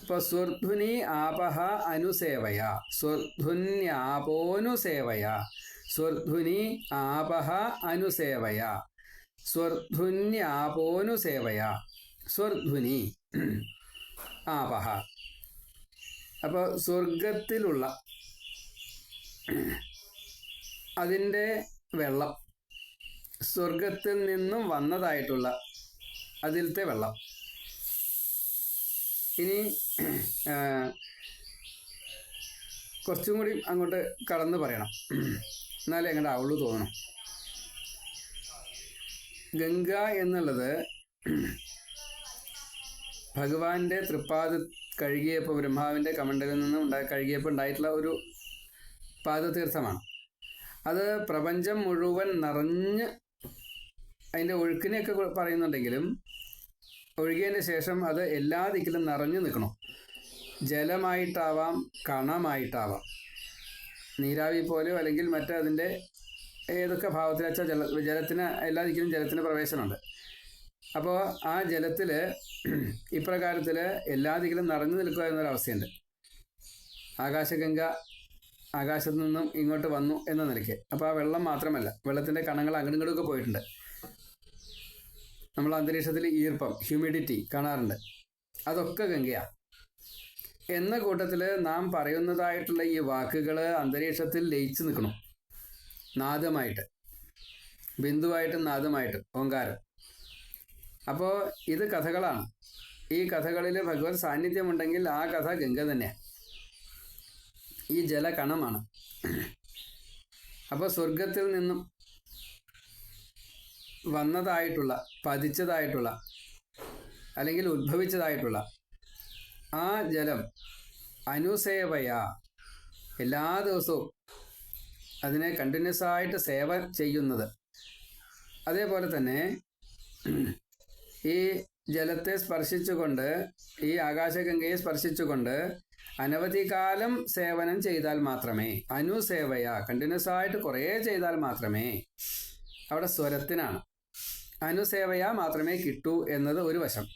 അപ്പോൾ സ്വർധുനി ആപഹ അനുസേവയ, സ്വർധുന്യാപോനുസേവയ, സ്വർധുനി ആപഹ അനുസേവയ, സ്വർധുന്യാപോനുസേവയ, സ്വർധുനി ആപഹ. അപ്പോൾ സ്വർഗത്തിലുള്ള അതിൻ്റെ വെള്ളം, സ്വർഗത്തിൽ നിന്നും വന്നതായിട്ടുള്ള അതിലത്തെ വെള്ളം. ഇനി കുറച്ചും കൂടി അങ്ങോട്ട് കടന്ന് പറയണം, എന്നാലേ എങ്ങോട്ട് ആവുള്ളൂ തോന്നണം. ഗംഗ എന്നുള്ളത് ഭഗവാന്റെ തൃപ്പാദ കഴുകിയപ്പോൾ, ബ്രഹ്മാവിൻ്റെ കമണ്ടലിൽ നിന്നും കഴുകിയപ്പോൾ ഉണ്ടായിട്ടുള്ള ഒരു പാദതീർത്ഥമാണ്. അത് പ്രപഞ്ചം മുഴുവൻ നിറഞ്ഞ്, അതിൻ്റെ ഒഴുക്കിനെയൊക്കെ പറയുന്നുണ്ടെങ്കിലും ഒഴുകിയതിന് ശേഷം അത് എല്ലാ ദിക്കിലും നിറഞ്ഞു നിൽക്കണം. ജലമായിട്ടാവാം, കണമായിട്ടാവാം, നീരാവി പോലെയോ അല്ലെങ്കിൽ മറ്റതിൻ്റെ ഏതൊക്കെ ഭാവത്തിൽ വെച്ചാൽ ജലത്തിന് എല്ലാ ദിക്കിലും ജലത്തിന് പ്രവേശനമുണ്ട്. അപ്പോൾ ആ ജലത്തിൽ ഇപ്രകാരത്തിൽ എല്ലാ ദിക്കിലും നിറഞ്ഞു നിൽക്കുക എന്നൊരവസ്ഥയുണ്ട്. ആകാശഗംഗ ആകാശത്തു നിന്നും ഇങ്ങോട്ട് വന്നു എന്ന നിലയ്ക്ക്. അപ്പോൾ ആ വെള്ളം മാത്രമല്ല, വെള്ളത്തിൻ്റെ കണങ്ങൾ അങ്ങോട്ടും ഇങ്ങോട്ടൊക്കെ പോയിട്ടുണ്ട്. നമ്മൾ അന്തരീക്ഷത്തിൽ ഈർപ്പം, ഹ്യൂമിഡിറ്റി കാണാറുണ്ട്. അതൊക്കെ ഗംഗയാണ്. എന്ന കൂട്ടത്തിൽ നാം പറയുന്നതായിട്ടുള്ള ഈ വാക്കുകൾ അന്തരീക്ഷത്തിൽ ലയിച്ചു നിൽക്കണം. നാദമായിട്ട്, ബിന്ദുവായിട്ടും നാദമായിട്ടും ഓങ്കാരം. അപ്പോൾ ഇത് കഥകളാണ്. ഈ കഥകളിൽ ഭഗവത് സാന്നിധ്യമുണ്ടെങ്കിൽ ആ കഥ ഗംഗ തന്നെയാണ്, ഈ ജലകണമാണ്. അപ്പോൾ സ്വർഗത്തിൽ നിന്നും വന്നതായിട്ടുള്ള, പതിച്ചതായിട്ടുള്ള, അല്ലെങ്കിൽ ഉദ്ഭവിച്ചതായിട്ടുള്ള ആ ജലം അനുസേവയാ, എല്ലാ ദിവസവും അതിനെ കണ്ടിന്യൂസ് ആയിട്ട് സേവ ചെയ്യുന്നത്. അതേപോലെ തന്നെ ഈ ജലത്തെ സ്പർശിച്ചുകൊണ്ട്, ഈ ആകാശഗംഗയെ സ്പർശിച്ചുകൊണ്ട് അനവധി കാലം സേവനം ചെയ്താൽ മാത്രമേ, അനുസേവയ കണ്ടിന്യൂസ് ആയിട്ട് കുറേ ചെയ്താൽ മാത്രമേ, അവിടെ സ്വരത്തിനാണ്, അനുസേവയ മാത്രമേ കിട്ടൂ എന്നത് ഒരു വശം,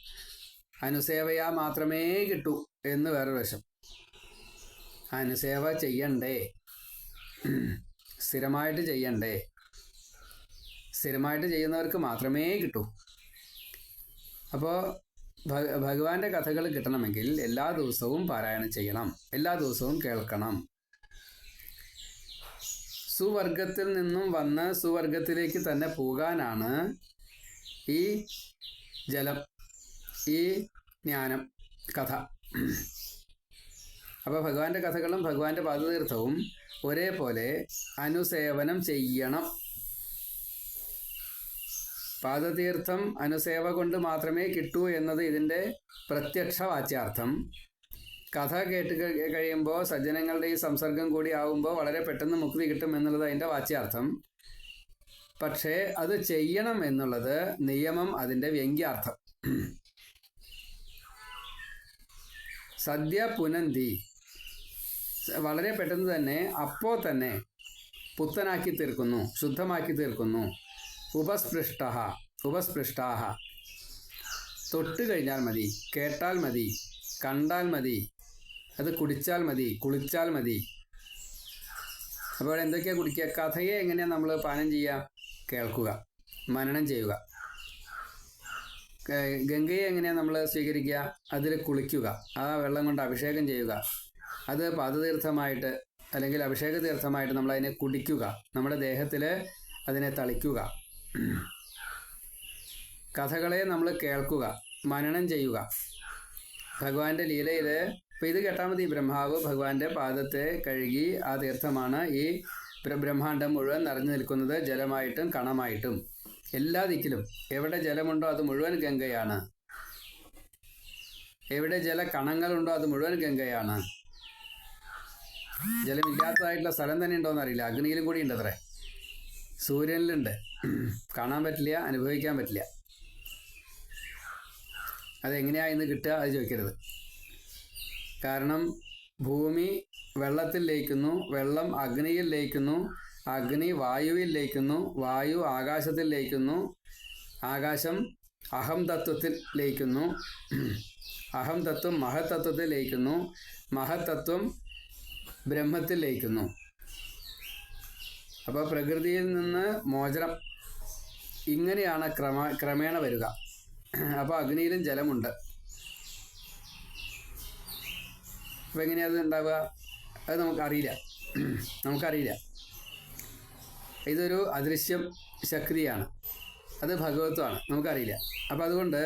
അനുസേവയ മാത്രമേ കിട്ടൂ എന്ന് വേറൊരു വശം. അനുസേവ ചെയ്യണ്ടേ, സ്ഥിരമായിട്ട് ചെയ്യണ്ടേ, സ്ഥിരമായിട്ട് ചെയ്യുന്നവർക്ക് മാത്രമേ കിട്ടൂ. അപ്പോൾ ഭഗവാന്റെ കഥകൾ കിട്ടണമെങ്കിൽ എല്ലാ ദിവസവും പാരായണം ചെയ്യണം, എല്ലാ ദിവസവും കേൾക്കണം. സുവർഗത്തിൽ നിന്നും വന്ന് സുവർഗത്തിലേക്ക് തന്നെ പോകാനാണ് ഈ ജലം, ഈ ജ്ഞാനം, കഥ. അപ്പോൾ ഭഗവാന്റെ കഥകളും ഭഗവാന്റെ പാദതീർത്ഥവും ഒരേപോലെ അനുസേവനം ചെയ്യണം. പാദതീർത്ഥം അനുസേവ കൊണ്ട് മാത്രമേ കിട്ടൂ എന്നത് ഇതിൻ്റെ പ്രത്യക്ഷ വാച്യാർത്ഥം. കഥ കേട്ട് കഴിയുമ്പോൾ സജ്ജനങ്ങളുടെ ഈ സംസർഗം കൂടി ആവുമ്പോൾ വളരെ പെട്ടെന്ന് മുക്തി കിട്ടും എന്നുള്ളത് അതിൻ്റെ വാച്യാർത്ഥം. പക്ഷേ അത് ചെയ്യണം എന്നുള്ളത് നിയമം, അതിൻ്റെ വ്യംഗ്യാർത്ഥം. സദ്യ പുനന്തി, വളരെ പെട്ടെന്ന് തന്നെ, അപ്പോൾ തന്നെ പുത്തനാക്കി തീർക്കുന്നു, ശുദ്ധമാക്കി തീർക്കുന്നു. ഉപസ്പൃഷ്ടാഹ, തൊട്ട് കഴിഞ്ഞാൽ മതി, കേട്ടാൽ മതി, കണ്ടാൽ മതി, അത് കുടിച്ചാൽ മതി, കുളിച്ചാൽ മതി. അപ്പോൾ എന്തൊക്കെയാണ് കുടിക്കുക? കഥയെ എങ്ങനെയാണ് നമ്മൾ പാനം ചെയ്യുക? കേൾക്കുക, മനനം ചെയ്യുക. ഗംഗയെ എങ്ങനെയാണ് നമ്മൾ സ്വീകരിക്കുക? അതിൽ കുളിക്കുക, ആ വെള്ളം കൊണ്ട് അഭിഷേകം ചെയ്യുക, അത് പാദതീർത്ഥമായിട്ട് അല്ലെങ്കിൽ അഭിഷേക തീർത്ഥമായിട്ട് നമ്മൾ അതിനെ കുടിക്കുക, നമ്മുടെ ദേഹത്തിൽ അതിനെ തളിക്കുക. കഥകളെ നമ്മൾ കേൾക്കുക, മനനം ചെയ്യുക. ഭഗവാന്റെ ലീലയിൽ ഇപ്പം ഇത് കേട്ടാൽ മതി, ബ്രഹ്മാവ് ഭഗവാന്റെ പാദത്തെ കഴുകി, ആ തീർത്ഥമാണ് ഈ ബ്രഹ്മാണ്ടം മുഴുവൻ നിറഞ്ഞു നിൽക്കുന്നത്, ജലമായിട്ടും കണമായിട്ടും എല്ലാ ദിക്കിലും. എവിടെ ജലമുണ്ടോ അത് മുഴുവൻ ഗംഗയാണ്, എവിടെ ജലകണങ്ങളുണ്ടോ അത് മുഴുവൻ ഗംഗയാണ്. ജലമില്ലാത്തതായിട്ടുള്ള സ്ഥലം തന്നെ ഉണ്ടോ എന്നറിയില്ല, അഗ്നിയിലും കൂടി ഉണ്ട് അത്രേ, സൂര്യനിലുണ്ട്. കാണാൻ പറ്റില്ല, അനുഭവിക്കാൻ പറ്റില്ല. അതെങ്ങനെയാ ഇന്ന് കിട്ടുക അത് ചോദിക്കരുത്. കാരണം ഭൂമി വെള്ളത്തിൽ ലയിക്കുന്നു, വെള്ളം അഗ്നിയിൽ ലയിക്കുന്നു, അഗ്നി വായുവിൽ ലയിക്കുന്നു, വായു ആകാശത്തിൽ ലയിക്കുന്നു, ആകാശം അഹം തത്വത്തിൽ ലയിക്കുന്നു, അഹം തത്വം മഹത്തത്വത്തിൽ ലയിക്കുന്നു, മഹത്തത്വം ബ്രഹ്മത്തിൽ ലയിക്കുന്നു. അപ്പോൾ പ്രകൃതിയിൽ നിന്ന് മോചനം ഇങ്ങനെയാണ് ക്രമേണ വരിക. അപ്പോൾ അഗ്നിയിലും ജലമുണ്ട്. അപ്പോൾ എങ്ങനെയാണ് അത് ഉണ്ടാവുക? അത് നമുക്കറിയില്ല. ഇതൊരു അദൃശ്യം ശക്തിയാണ്, അത് ഭഗവത്വമാണ്, നമുക്കറിയില്ല. അപ്പം അതുകൊണ്ട്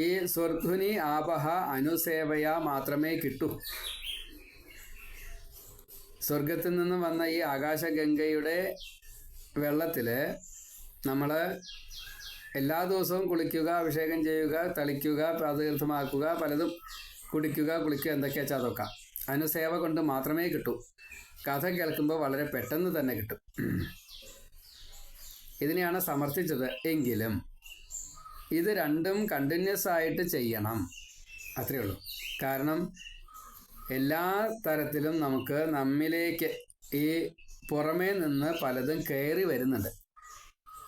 ഈ സ്വർധുനി ആപഹ അനുസേവയ മാത്രമേ കിട്ടൂ. സ്വർഗത്തിൽ നിന്നും വന്ന ഈ ആകാശഗംഗയുടെ വെള്ളത്തിൽ നമ്മൾ എല്ലാ ദിവസവും കുളിക്കുക, അഭിഷേകം ചെയ്യുക, തളിക്കുക, പാദതീർത്ഥമാക്കുക, പലതും കുടിക്കുക, കുളിക്കുക, എന്തൊക്കെയാ വെച്ചാൽ അതൊക്കെ അനുസേവ കൊണ്ട് മാത്രമേ കിട്ടൂ. കഥ കേൾക്കുമ്പോൾ വളരെ പെട്ടെന്ന് തന്നെ കിട്ടും. ഇതിനെയാണ് സമർത്ഥിച്ചത്. എങ്കിലും ഇത് രണ്ടും കണ്ടിന്യൂസ് ആയിട്ട് ചെയ്യണം, അത്രയേ ഉള്ളൂ. കാരണം എല്ലാ തരത്തിലും നമുക്ക് നമ്മിലേക്ക് ഈ പുറമേ നിന്ന് പലതും കയറി വരുന്നുണ്ട്.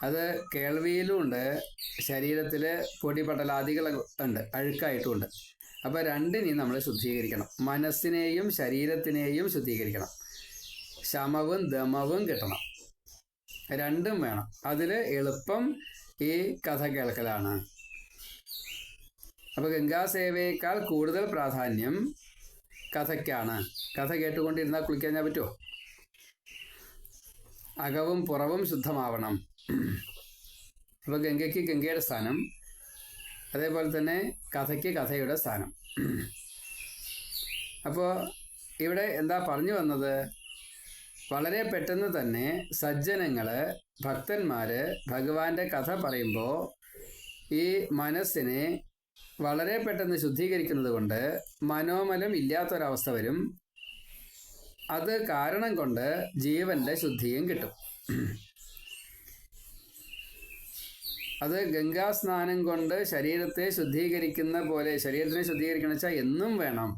അത് കേൾവിയിലും ഉണ്ട്, ശരീരത്തിൽ പൊടിപടലാദികൾ ഉണ്ട്, അഴുക്കായിട്ടുമുണ്ട്. അപ്പോൾ രണ്ടിനെയും നമ്മൾ ശുദ്ധീകരിക്കണം, മനസ്സിനെയും ശരീരത്തിനെയും ശുദ്ധീകരിക്കണം. ശമവും ദമവും കിട്ടണം, രണ്ടും വേണം. അതിൽ എളുപ്പം ഈ കഥ കേൾക്കലാണ്. അപ്പോൾ ഗംഗാസേവയേക്കാൾ കൂടുതൽ പ്രാധാന്യം കഥയ്ക്കാണ്. കഥ കേട്ടുകൊണ്ടിരുന്നാൽ കുളിക്കാൻ പറ്റുമോ? അകവും പുറവും ശുദ്ധമാവണം. അപ്പോൾ ഗംഗയ്ക്ക് ഗംഗയുടെ സ്ഥാനം, അതേപോലെ തന്നെ കഥയ്ക്ക് കഥയുടെ സ്ഥാനം. അപ്പോൾ ഇവിടെ എന്താ പറഞ്ഞു വന്നത്? വളരെ പെട്ടെന്ന് തന്നെ സജ്ജനങ്ങൾ, ഭക്തന്മാർ ഭഗവാന്റെ കഥ പറയുമ്പോൾ ഈ മനസ്സിനെ വളരെ പെട്ടെന്ന് ശുദ്ധീകരിക്കുന്നത് കൊണ്ട് മനോമലം ഇല്ലാത്തൊരവസ്ഥ വരും. അത് കാരണം കൊണ്ട് ജീവന്റെ ശുദ്ധിയും കിട്ടും. അത് ഗംഗാസ്നാനം കൊണ്ട് ശരീരത്തെ ശുദ്ധീകരിക്കുന്ന പോലെ, ശരീരത്തിനെ ശുദ്ധീകരിക്കണം വെച്ചാൽ എന്നും വേണം.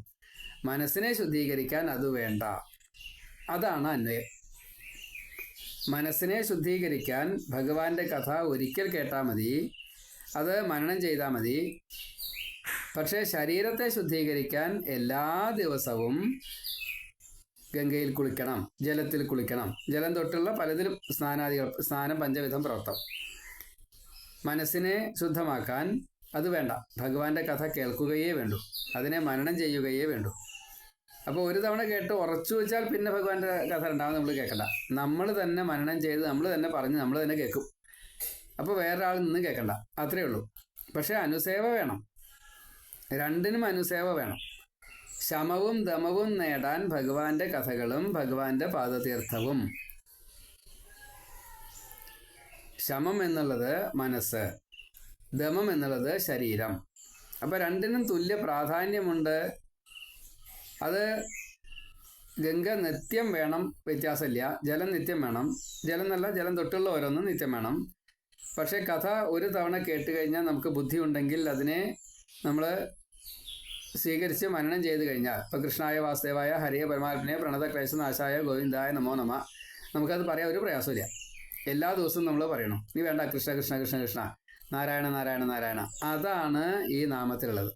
മനസ്സിനെ ശുദ്ധീകരിക്കാൻ അത് വേണ്ട. അതാണ് അന്വയം. മനസ്സിനെ ശുദ്ധീകരിക്കാൻ ഭഗവാന്റെ കഥ ഒരിക്കൽ കേട്ടാൽ മതി, അത് മനനം ചെയ്താൽ മതി. പക്ഷേ ശരീരത്തെ ശുദ്ധീകരിക്കാൻ എല്ലാ ദിവസവും ഗംഗയിൽ കുളിക്കണം, ജലത്തിൽ കുളിക്കണം. ജലം തൊട്ടുള്ള പലതിലും സ്നാനം പഞ്ചവിധം പ്രവർത്തം. മനസ്സിനെ ശുദ്ധമാക്കാൻ അത് വേണ്ട, ഭഗവാന്റെ കഥ കേൾക്കുകയേ വേണ്ടൂ, അതിനെ മനനം ചെയ്യുകയേ വേണ്ടൂ. അപ്പോൾ ഒരു തവണ കേട്ട് ഉറച്ചു വെച്ചാൽ പിന്നെ ഭഗവാന്റെ കഥ ഉണ്ടാവും നമ്മൾ കേൾക്കണ്ട. നമ്മൾ തന്നെ മനനം ചെയ്ത് നമ്മൾ തന്നെ പറഞ്ഞ് നമ്മൾ തന്നെ കേൾക്കും. അപ്പോൾ വേറൊരാൾ നിന്ന് കേൾക്കണ്ട, അത്രയേ ഉള്ളൂ. പക്ഷെ അനുസേവ വേണം, രണ്ടിനും അനുസേവ വേണം. ശമവും ദമവും നേടാൻ ഭഗവാന്റെ കഥകളും ഭഗവാന്റെ പാദതീർത്ഥവും. ശമം എന്നുള്ളത് മനസ്സ്, ദമം എന്നുള്ളത് ശരീരം. അപ്പം രണ്ടിനും തുല്യ പ്രാധാന്യമുണ്ട്. അത് ഗംഗ നിത്യം വേണം, വ്യത്യാസമില്ല. ജലം നിത്യം വേണം, ജലം എന്നല്ല, ജലം തൊട്ടുള്ള ഓരോന്നും നിത്യം വേണം. പക്ഷേ കഥ ഒരു തവണ കേട്ട് കഴിഞ്ഞാൽ നമുക്ക് ബുദ്ധി ഉണ്ടെങ്കിൽ അതിനെ നമ്മൾ സ്വീകരിച്ച് മനനം ചെയ്ത് കഴിഞ്ഞാൽ, ഇപ്പോൾ കൃഷ്ണായ വാസുദേവായ ഹരിയ പരമാത്മനെ പ്രണത ക്ലേശനാശായ ഗോവിന്ദായ നമോ നമ, നമുക്കത് പറയാൻ ഒരു പ്രയാസമില്ല. എല്ലാ ദിവസവും നമ്മൾ പറയണം. നീ വേണ്ട കൃഷ്ണ കൃഷ്ണ കൃഷ്ണ കൃഷ്ണ, നാരായണ നാരായണ നാരായണ. അതാണ് ഈ നാമത്തിലുള്ളത്.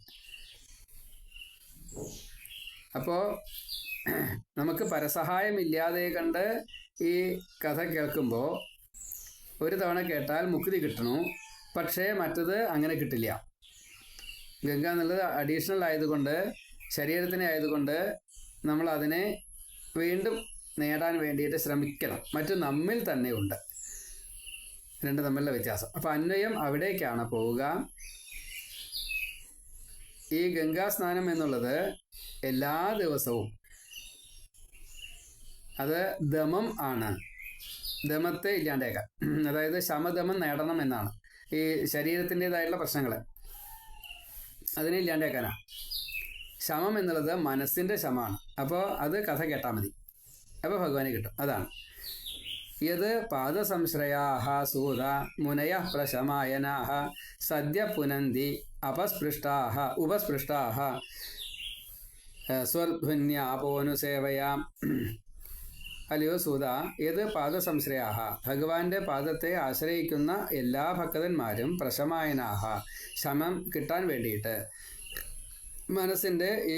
അപ്പോൾ നമുക്ക് പരസഹായമില്ലാതെ കണ്ട് ഈ കഥ കേൾക്കുമ്പോൾ ഒരു തവണ കേട്ടാൽ മുക്തി കിട്ടണു. പക്ഷേ മറ്റത് അങ്ങനെ കിട്ടില്ല. ഗംഗ എന്നുള്ളത് അഡീഷണൽ ആയതുകൊണ്ട്, ശരീരത്തിനെ ആയതുകൊണ്ട് നമ്മൾ അതിനെ വീണ്ടും നേടാൻ വേണ്ടിയിട്ട് ശ്രമിക്കണം. മറ്റു നമ്മിൽ തന്നെ ഉണ്ട്, രണ്ട് തമ്മിലുള്ള വ്യത്യാസം. അപ്പം അന്വയം അവിടേക്കാണ് പോവുക. ഈ ഗംഗാസ്നാനം എന്നുള്ളത് എല്ലാ ദിവസവും, അത് ദമം ആണ്. ദമത്തെ ഇല്ലാണ്ടേക്കാം, അതായത് ശമദമം നേടണം എന്നാണ്. ഈ ശരീരത്തിൻ്റെതായിട്ടുള്ള പ്രശ്നങ്ങൾ അതിനെ ഇല്ലാണ്ടേക്കാനാണ്. ശമം എന്നുള്ളത് മനസ്സിൻ്റെ ശമമാണ്. അപ്പോൾ അത് കഥ കേട്ടാൽ മതി, അപ്പോൾ ഭഗവാനെ കിട്ടും. അതാണ് യത് പാദസംശ്രയാഹ സൂത മുനയ പ്രശമായനാഹ സദ്യ പുനന്തി ഉപസ്പൃഷ്ടാഹ സ്വർധ്വന്യാപോനുസേവയാം. അല്ലയോ സൂത, ഏത് പാദസംശ്രയാഹ, ഭഗവാന്റെ പാദത്തെ ആശ്രയിക്കുന്ന എല്ലാ ഭക്തന്മാരും പ്രശമായനാഹ, ശമം കിട്ടാൻ വേണ്ടിയിട്ട്, മനസ്സിൻ്റെ ഈ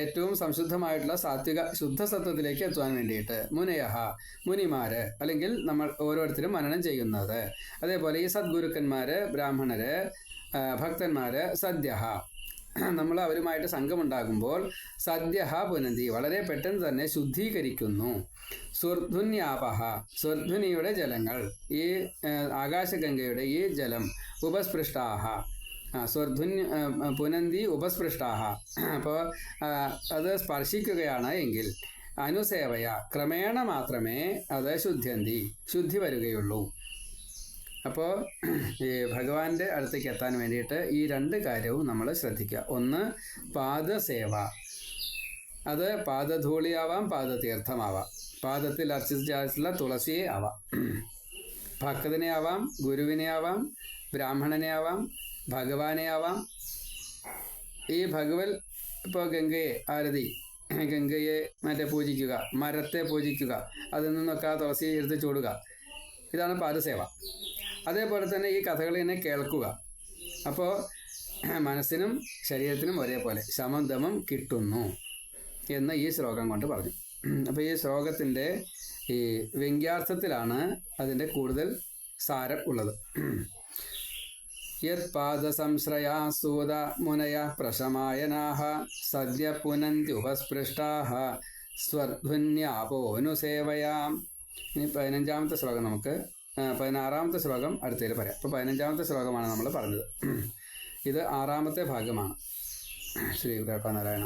ഏറ്റവും സംശുദ്ധമായിട്ടുള്ള സാത്വിക ശുദ്ധസത്വത്തിലേക്ക് എത്തുവാൻ വേണ്ടിയിട്ട്, മുനയഹ, മുനിമാര്, അല്ലെങ്കിൽ നമ്മൾ ഓരോരുത്തരും മനനം ചെയ്യുന്നത്. അതേപോലെ ഈ സദ്ഗുരുക്കന്മാര്, ബ്രാഹ്മണര്, ഭക്തന്മാര്, സദ്യഹ, നമ്മൾ അവരുമായിട്ട് സംഘമുണ്ടാകുമ്പോൾ സദ്യഹ പുനന്തി, വളരെ പെട്ടെന്ന് തന്നെ ശുദ്ധീകരിക്കുന്നു. സ്വർധ്വന്യാപഹ, സ്വർധ്വനിയുടെ ജലങ്ങൾ, ഈ ആകാശഗംഗയുടെ ഈ ജലം, ഉപസ്പൃഷ്ടാഹ, പുനന്തി ഉപസ്പൃഷ്ടാഹ, അപ്പോൾ അത് സ്പർശിക്കുകയാണ് എങ്കിൽ അനുസേവയ, ക്രമേണ മാത്രമേ അത് ശുദ്ധി വരികയുള്ളൂ. അപ്പോൾ ഈ ഭഗവാന്റെ അടുത്തേക്ക് എത്താൻ വേണ്ടിയിട്ട് ഈ രണ്ട് കാര്യവും നമ്മൾ ശ്രദ്ധിക്കുക. ഒന്ന് പാദസേവ, അത് പാദധൂളിയാവാം, പാദതീർത്ഥമാവാം, പാദത്തിൽ അർച്ചിച്ചുള്ള തുളസിയെ ആവാം, ഭക്തനെ ആവാം, ഗുരുവിനെ ആവാം, ബ്രാഹ്മണനെ ആവാം, ഭഗവാനെ ആവാം. ഈ ഭഗവൽ ഇപ്പോൾ ഗംഗയെ ആരതി, ഗംഗയെ പൂജിക്കുക, മരത്തെ പൂജിക്കുക, അതിൽ നിന്നൊക്കെ ആ തുളസി എടുത്ത് ചൂടുക, ഇതാണ് പാദസേവ. അതേപോലെ തന്നെ ഈ കഥകൾ തന്നെ കേൾക്കുക. അപ്പോൾ മനസ്സിനും ശരീരത്തിനും ഒരേപോലെ ശമം ദമം കിട്ടുന്നു എന്ന് ഈ ശ്ലോകം കൊണ്ട് പറഞ്ഞു. അപ്പോൾ ഈ ശ്ലോകത്തിൻ്റെ ഈ വ്യംഗ്യാർത്ഥത്തിലാണ് അതിൻ്റെ കൂടുതൽ സാരം ഉള്ളത്. യത് പാദസംശ്രയാ സൂത മുനയ പ്രശമായനാഹ സദ്യ പുനന്തി ഉപസ്പൃഷ്ടാഹ സ്വർധ്വന്യാപോനുസേവയാം. ഇനി 15-ാമത്തെ ശ്ലോകം നമുക്ക് 16-ാമത്തെ ശ്ലോകം അടുത്തതിൽ പറയാം. അപ്പോൾ 15-ാമത്തെ ശ്ലോകമാണ് നമ്മൾ പറഞ്ഞത്. ഇത് 6-ാമത്തെ ഭാഗമാണ്. ശ്രീ ഗുരുവായൂരപ്പ നാരായണ.